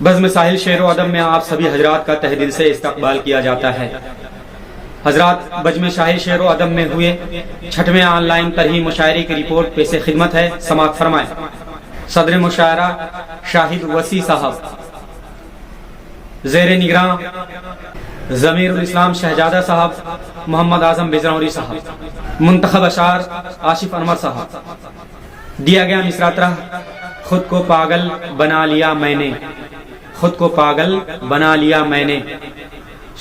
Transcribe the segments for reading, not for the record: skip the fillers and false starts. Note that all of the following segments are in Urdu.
بزم ساحل شعر و ادب میں آپ سبھی حضرات کا تہ دل سے استقبال کیا جاتا ہے۔ حضرات، بزم ساحل شعر و ادب میں ہوئے 6ویں آن لائن طرحی مشاعرے کی رپورٹ پیش خدمت ہے، سماعت فرمائیں۔ صدر مشاعرہ شاہد وسیع صاحب، زیر نگراں ضمیر الاسلام شہزادہ صاحب، محمد اعظم بجرانوری صاحب، منتخب اشعار آصف انور صاحب۔ دیا گیا مصرع: خود کو پاگل بنا لیا میں نے، خود کو پاگل بنا لیا میں نے،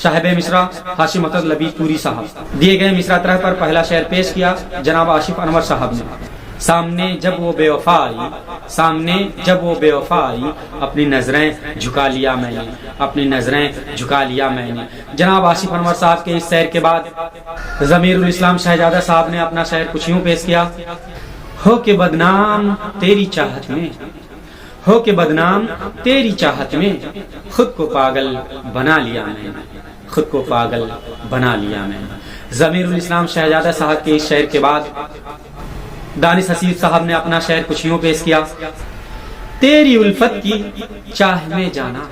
صاحب مصرع ہاشم اسد لبیب پوری صاحب۔ دیے گئے مصرع پر پہلا شعر پیش کیا جناب آصف انور صاحب نے۔ سامنے جب وہ بے وفا آئی، سامنے جب وہ بے وفا آئی، اپنی نظریں جھکا لیا میں نے، اپنی نظریں جھکا لیا میں نے۔ جناب آصف انور صاحب کے اس شعر کے بعد ضمیر الاسلام شہزادہ صاحب نے اپنا شعر کچھ یوں پیش کیا: ہو کے بدنام تیری چاہت میں، ہو کے بدنام تیری چاہت میں، خود کو پاگل بنا لیا میں نے، خود کو پاگل بنا لیا میں نے۔ ضمیر الاسلام شہزادہ صاحب کے اس شعر کے بعد دانش حسیب صاحب نے اپنا شعر کچھ یوں پیش کیا: تیری الفت کی چاہ میں جانا،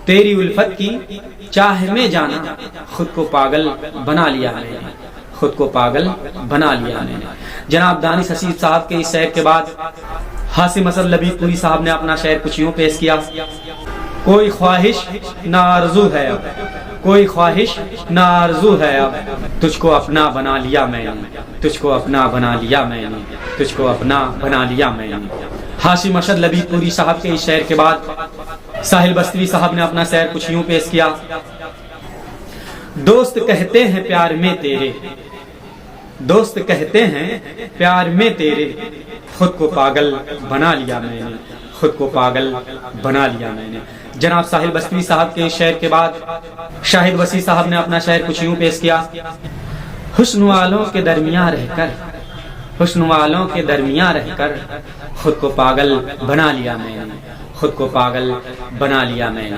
تیری الفت کی چاہ میں جانا، خود کو پاگل بنا لیا میں نے، خود کو پاگل بنا لیا میں نے۔ جناب دانش حسیب صاحب کے اس شعر کے بعد ہاشم اسد لبیب پوری صاحب نے اپنا شعر کچھ یوں پیش کیا: کوئی خواہش نہ آرزو ہے اب، کوئی خواہش نہ آرزو ہے اب، تجھ کو اپنا بنا لیا میں نے، تجھ کو اپنا بنا لیا میں نے، تجھ کو اپنا بنا لیا میں نے۔ ہاشم اسد لبیب پوری صاحب کے اس شعر کے بعد ساحل بستوی صاحب نے اپنا شعر کچھ یوں پیش کیا: دوست کہتے ہیں پیار میں تیرے، دوست کہتے ہیں پیار میں تیرے، خود کو پاگل بنا لیا میں نے، خود کو پاگل بنا لیا میں نے۔ جناب ساحل بستوی صاحب کے شعر کے بعد شاہد وسیع صاحب نے اپنا شعر کچھ یوں پیش کیا: حسن والوں کے درمیان رہ کر، حسن والوں کے درمیان رہ کر، خود کو پاگل بنا لیا میں نے، خود کو پاگل بنا لیا میں نے۔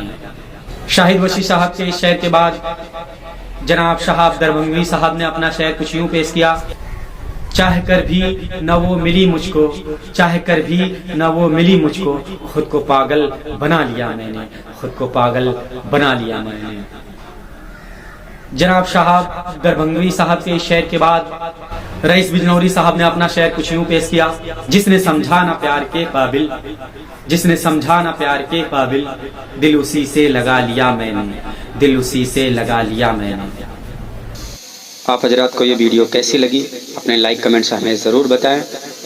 شاہد وسیع صاحب کے اس شعر کے بعد جناب شہاب دربھنگوی صاحب نے اپنا شعر کچھ یوں پیش کیا: چاہ کر بھی نہ وہ ملی مجھ کو، چاہ کر بھی نہ وہ ملی مجھ کو، خود کو پاگل بنا لیا میں نے، خود کو پاگل بنا لیا میں نے۔ جناب شہاب دربھنگوی صاحب کے اس شعر کے بعد رئیس بجنوری صاحب نے اپنا شعر کچھ یوں پیش کیا: جس نے سمجھا نہ پیار کے قابل، جس نے سمجھا نہ پیار کے قابل، دل اسی سے لگا لیا میں نے، دل اسی سے لگا لیا میں نے۔ آپ حضرات کو یہ ویڈیو کیسی لگی اپنے لائک کمنٹ سے ہمیں ضرور بتائیں۔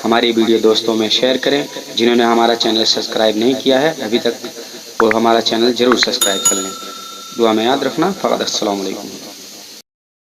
ہماری ویڈیو دوستوں میں شیئر کریں۔ جنہوں نے ہمارا چینل سبسکرائب نہیں کیا ہے ابھی تک، وہ ہمارا چینل ضرور سبسکرائب کر لیں۔ دعا میں یاد رکھنا۔ فقط السلام علیکم۔